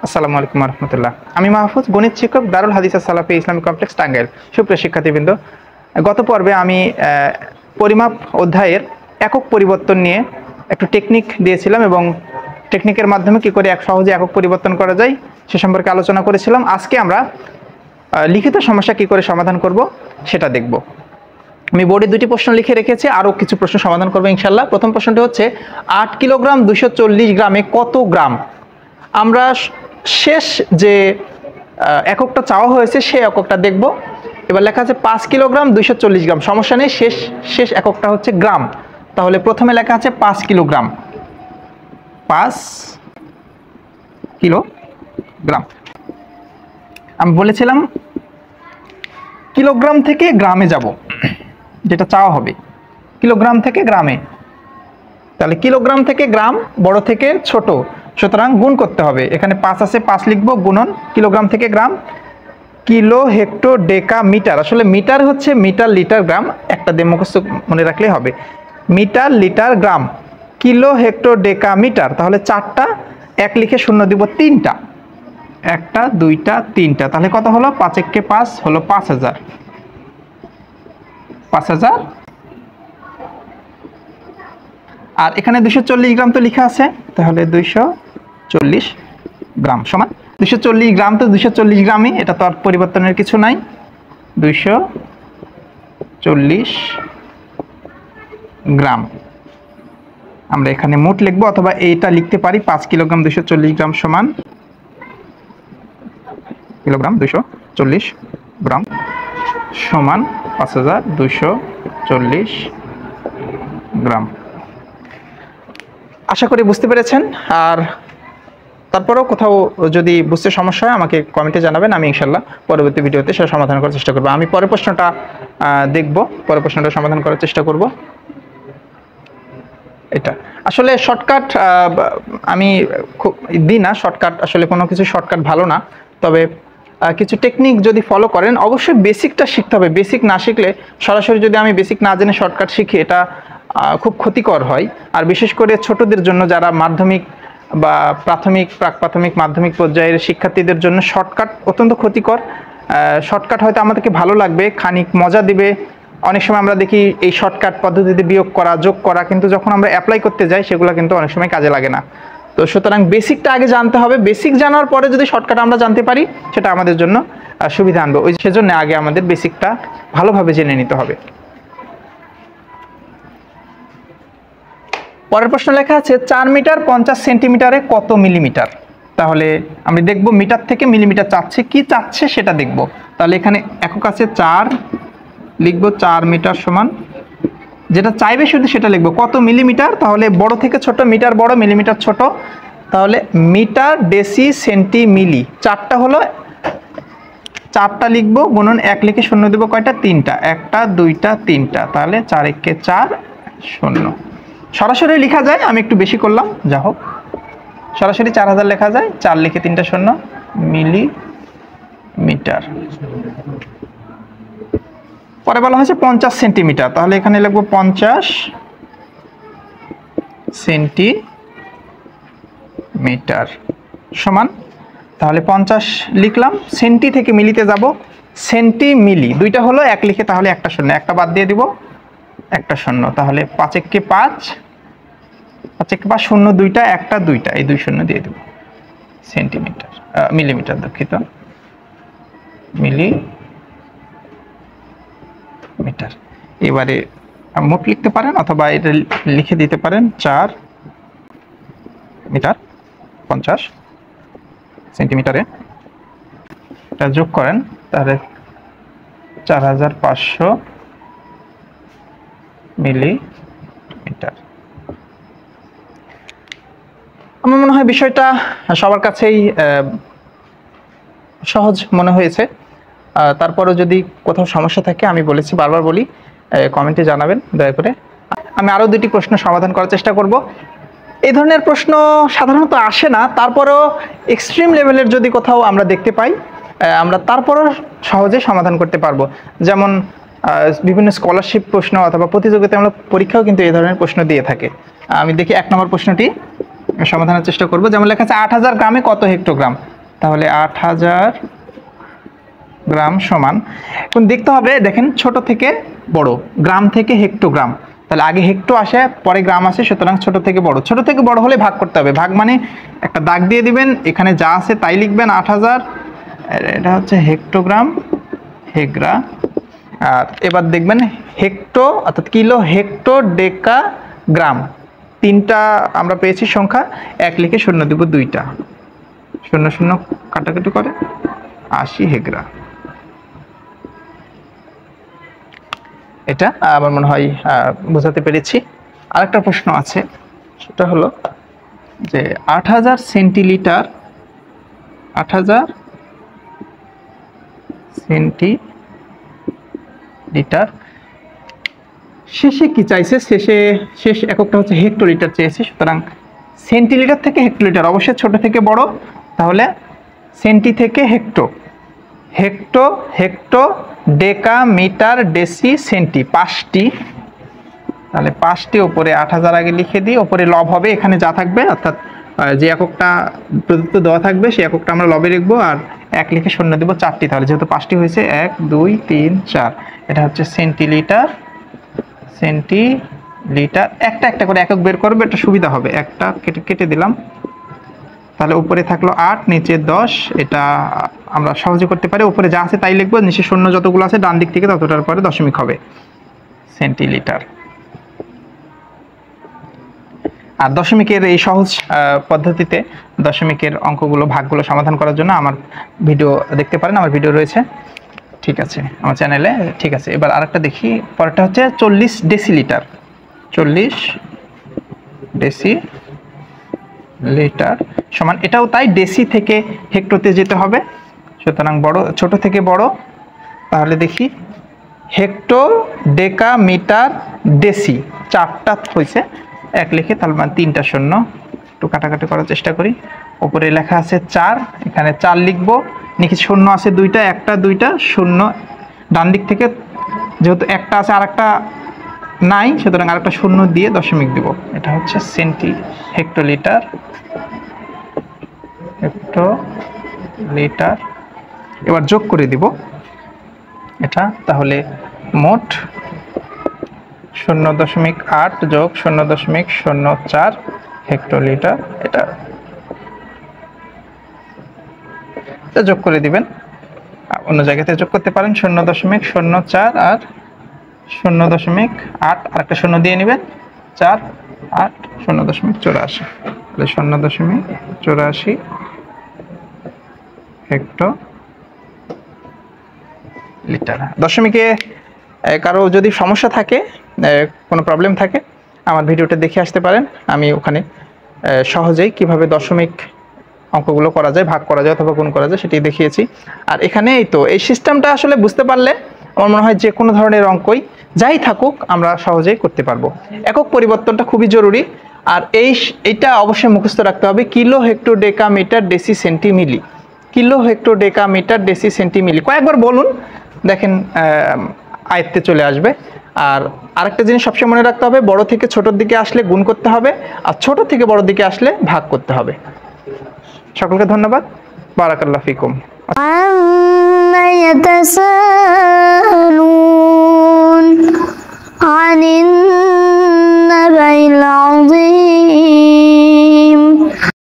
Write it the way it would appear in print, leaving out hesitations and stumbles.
আসসালামু আলাইকুম রহমতুল্লাহ। আমি মাহফুজ, গণিত শিক্ষক, দারুল হাদিস সালাফি ইসলামিক কমপ্লেক্স, টাঙ্গাইল। সুপ্রিয় শিক্ষার্থীবৃন্দ, গত পর্বে আমি পরিমাপ অধ্যায়ের একক পরিবর্তন নিয়ে একটু টেকনিক দিয়েছিলাম এবং টেকনিকের মাধ্যমে কী করে সহজে একক পরিবর্তন করা যায় সে সম্পর্কে আলোচনা করেছিলাম। আজকে আমরা লিখিত সমস্যা কী করে সমাধান করব সেটা দেখব। আমি বোর্ডে দুটি প্রশ্ন লিখে রেখেছি, আরও কিছু প্রশ্ন সমাধান করবো ইনশাল্লাহ। প্রথম প্রশ্নটি হচ্ছে 8 কিলোগ্রাম 240 গ্রামে কত গ্রাম? আমরা শেষ যে এককটা চাওয়া হয়েছে সেই এককটা দেখব। এবার লেখা আছে 5 কিলোগ্রাম 240 গ্রাম, সমস্যা নেই, শেষ এককটা হচ্ছে গ্রাম। তাহলে প্রথমে লেখা আছে 5 কিলোগ্রাম, 5 কিলোগ্রাম। আমি বলেছিলাম কিলোগ্রাম থেকে গ্রামে যাব, যেটা চাওয়া হবে কিলোগ্রাম থেকে গ্রামে। তাহলে কিলোগ্রাম থেকে গ্রাম বড় থেকে ছোট, সুতরাং গুণ করতে হবে। এখানে 5 আছে, 5 লিখবো, গুণন কিলোগ্রাম থেকে গ্রাম। কিলো, হেক্টো, ডেকা, মিটার। আসলে মিটার হচ্ছে মিটার, লিটার, গ্রাম, একটা দিয়ে মুখস্থ মনে রাখলেই হবে। মিটার, লিটার, গ্রাম, কিলো, হেক্টো, ডেকা, মিটার। তাহলে 4টা 1 লিখে শূন্য দিব 3টা, 1টা 2টা 3টা। তাহলে কত হলো? 5 একে 5 হলো 5000। 5000। আর এখানে 240 গ্রাম তো লেখা আছে, তাহলে 240 গ্রাম সমান 240 গ্রাম, তো 240 গ্রামই, এটা তো আর পরিবর্তনের কিছু নাই। 240 গ্রাম আমরা এখানে মোট লিখবো, অথবা এইটা লিখতে পারি 5 কিলোগ্রাম 240 গ্রাম সমান কিলোগ্রাম 240 গ্রাম সমান 5240 গ্রাম। আশা করি বুঝতে পেরেছেন। আর তারপরেও কোথাও যদি বুঝতে সমস্যা হয় আমাকে কমেন্টে জানাবেন, আমি ইনশাল্লাহ পরবর্তী ভিডিওতে সেটা সমাধান করার চেষ্টা করব। আমি পরের প্রশ্নটা দেখব, পরের প্রশ্নটা সমাধান করার চেষ্টা করব। এটা আসলে শর্টকাট আমি খুব দিই না, শর্টকাট আসলে কোনো কিছু শর্টকাট ভালো না। তবে কিছু টেকনিক যদি ফলো করেন, অবশ্যই বেসিকটা শিখতে হবে। বেসিক না শিখলে, সরাসরি যদি আমি বেসিক না জেনে শর্টকাট শিখি, এটা খুব ক্ষতিকর হয়। আর বিশেষ করে ছোটদের জন্য, যারা মাধ্যমিক বা প্রাথমিক, প্রাক প্রাথমিক, মাধ্যমিক পর্যায়ের শিক্ষার্থীদের জন্য শর্টকাট অত্যন্ত ক্ষতিকর। শর্টকাট হয়তো আমাদেরকে ভালো লাগবে, খানিক মজা দিবে। অনেক সময় আমরা দেখি এই শর্টকাট পদ্ধতিতে বিয়োগ করা, যোগ করা, কিন্তু যখন আমরা অ্যাপ্লাই করতে যাই সেগুলো কিন্তু অনেক সময় কাজে লাগে না। তো সুতরাং বেসিকটা আগে জানতে হবে। বেসিক জানার পরে যদি শর্টকাট আমরা জানতে পারি, সেটা আমাদের জন্য সুবিধা আনবে। সেজন্য আগে আমাদের বেসিকটা ভালোভাবে জেনে নিতে হবে। পরের প্রশ্ন লেখা আছে 4 মিটার 50 সেন্টিমিটারে কত মিলিমিটার? তাহলে আমি দেখব মিটার থেকে মিলিমিটার চাচ্ছে, কি চাচ্ছে সেটা দেখব। তাহলে এখানে একক আছে 4, লিখব 4 মিটার সমান, যেটা চাইবে শুধু সেটা লিখব। কত মিলিমিটার? তাহলে বড় থেকে ছোট, মিটার বড়, মিলিমিটার ছোট। তাহলে মিটার, ডেসি, সেন্টি, মিলি, 4টা হলো, 4টা লিখব, গুণন 1 লিখে শূন্য দেবো, কয়টা? 3টা, 1টা 2টা 3টা। তাহলে 4 একে 4 শূন্য। সরাসরি লেখা যায়, আমি একটু বেশি করলাম, যা হোক, সরাসরি 4000 লেখা যায়। 4 লিখে 3টা শূন্য, মিলিমিটার। পরে বলা হয়েছে 50 সেন্টিমিটার, তাহলে এখানে লিখবো 50 সেন্টিমিটার সমান, তাহলে 50 লিখলাম, সেন্টি থেকে মিলিতে যাব, সেন্টি মিলি, দুইটা হলো, 1 লিখে তাহলে একটা শূন্য, একটা বাদ দিয়ে দিব, একটা শূন্য। তাহলে 5 একে 5, 5 একে 5 শূন্য, 2টা, 1টা 2টা, এই 2 শূন্য দিয়ে দেব। সেন্টিমিটার, মিলিমিটার, দুঃখিত, মিটার। এবারে মোট লিখতে পারেন, অথবা এটা লিখে দিতে পারেন 4 মিটার 50 সেন্টিমিটারে, এটা যোগ করেন, তাহলে 4500 মিলিমিটার। আমার মনে হয় বিষয়টা সবার কাছেই সহজ মনে হয়েছে। তারপরেও যদি কোথাও সমস্যা থাকে, আমি বলেছি, বারবার বলি, কমেন্টে জানাবেন দয়া করে। আমি আরও 2টি প্রশ্ন সমাধান করার চেষ্টা করব। এই ধরনের প্রশ্ন সাধারণত আসে না, তারপরেও এক্সট্রিম লেভেলের যদি কোথাও আমরা দেখতে পাই, আমরা তারপরও সহজে সমাধান করতে পারবো। যেমন বিভিন্ন স্কলারশিপ প্রশ্ন অথবা প্রতিযোগিতামূলক পরীক্ষাও কিন্তু এই ধরনের প্রশ্ন দিয়ে থাকে। আমি দেখি 1 নম্বর প্রশ্নটি সমাধানের চেষ্টা করব। যেমন লেখা আছে 8000 গ্রামে কত হেক্টোগ্রাম? তাহলে 8000 গ্রাম সমান, এখন দেখতে হবে দেখেন ছোট থেকে বড়, গ্রাম থেকে হেক্টোগ্রাম, তাহলে আগে হেক্টো আসে পরে গ্রাম আসে, সুতরাং ছোট থেকে বড় হলে ভাগ করতে হবে। ভাগ মানে একটা দাগ দিয়ে দিবেন, এখানে যা আছে তাই লিখবেন 8000, এটা হচ্ছে হেক্টোগ্রাম, হেক্রা। আর এবার দেখবেন হেক্টো অর্থাৎ কিলো, হেক্টো, ডেকা, গ্রাম, তিনটা আমরা পেয়েছি সংখ্যা, এক লিখে শূন্য দিব দুইটা, 00 কাটাকাটি করে 80 হেক্রা। এটা আমার মনে হয় বোঝাতে পেরেছি। আরেকটা প্রশ্ন আছে, সেটা হলো যে 8000 সেন্টিলিটার, 8000 সেন্টিলিটার শেষে কি চাইছে, শেষ এককটা হচ্ছে হেক্টোলিটার চেয়েছে, সুতরাং সেন্টিলিটার থেকে হেক্টোলিটার অবশ্যই ছোট থেকে বড়, তাহলে সেন্টি থেকে হেক্টো, হেক্টো, হেক্টো, ডেকা, মিটার, ডেসি, সেন্টি, 5টি, তাহলে 5টি ওপরে 8000 আগে লিখে দিই, ওপরে লব হবে, এখানে যা থাকবে অর্থাৎ যে এককটা প্রদত্ত দেওয়া থাকবে সেই এককটা আমরা লবে লিখবো, আর এক লিখে শূন্য দিব 4টি, তাহলে যেহেতু 5টি হয়েছে 1 2 3 4, এটা হচ্ছে সেন্টিলিটার, সেন্টিলিটার। একটা একটা করে একক বের করবে, এটা সুবিধা হবে, একটা কেটে দিলাম, তাহলে উপরে থাকলো 8 নিচে 10, এটা আমরা সহজে করতে পারি, উপরে যা আছে তাই লিখবো, নিচে শূন্য যতগুলো আছে ডান দিক থেকে ততটার পরে দশমিক হবে, সেন্টিলিটার। আর দশমিকের এই সহজ পদ্ধতিতে দশমিকের অঙ্কগুলো, ভাগগুলো সমাধান করার জন্য আমার ভিডিও দেখতে পারেন, আমার ভিডিও রয়েছে, ঠিক আছে, আমার চ্যানেলে, ঠিক আছে। এবার আরেকটা দেখি, পরেরটা হচ্ছে 40 ডেসিলিটার, 40 ডেসিলিটার সমান, এটাও তাই ডেসি থেকে হেক্টোতে যেতে হবে, সুতরাং ছোট থেকে বড়, তাহলে দেখি হেক্টো, ডেকা, মিটার, ডেসি, 4টা হয়েছে, এক লিখে, তাহলে মানে 3টা শূন্য, একটু কাটাকাটি করার চেষ্টা করি, উপরে লেখা আছে 4, এখানে 4 লিখবো, নিচে শূন্য আছে দুইটা, একটা দুইটা শূন্য, ডান দিক থেকে যেহেতু একটা আছে আর একটা নাই, সুতরাং আরেকটা শূন্য দিয়ে দশমিক দিব, এটা হচ্ছে হেক্টোলিটার, হেক্টোলিটার। এবার যোগ করে দিব এটা, তাহলে মোট 0.8 যোগ 0.04 হেক্টোলিটার, এটা যোগ করে দিবেন, অন্য জায়গাতে যোগ করতে পারেন, 0.04 আর 0.8, আরেকটা শূন্য দিয়ে নেবেন, 4 8 0.84, তাহলে 0.84 হেক্টোলিটার। দশমিকে কারো যদি সমস্যা থাকে, কোনো প্রবলেম থাকে, আমার ভিডিওটা দেখে আসতে পারেন, আমি ওখানে সহজেই কিভাবে দশমিক অঙ্কগুলো করা যায়, ভাগ করা যায় অথবা গুণ করা যায় সেটি দেখিয়েছি। আর এখানে এই সিস্টেমটা আসলে বুঝতে পারলে আমার মনে হয় যে কোনো ধরনের অঙ্কই যাই থাকুক আমরা সহজেই করতে পারবো। একক পরিবর্তনটা খুবই জরুরি, আর এইটা অবশ্যই মুখস্থ রাখতে হবে, কিলো, হেক্টো, ডেকা, মিটার, ডেসি, সেন্টি, মিলি, কিলো, হেক্টো, ডেকা, মিটার, ডেসি, সেন্টি, মিলি, কয়েকবার বলুন, দেখেন আয়ত্তে চলে আসবে। আর আরেকটা জিনিস সবসময় মনে রাখতে হবে, বড় থেকে ছোটোর দিকে আসলে গুণ করতে হবে, আর ছোট থেকে বড় দিকে আসলে ভাগ করতে হবে। সকলকে ধন্যবাদ, বারাকাল্লাহু ফিকুম। عما يتساءلون عن النبأ العظيم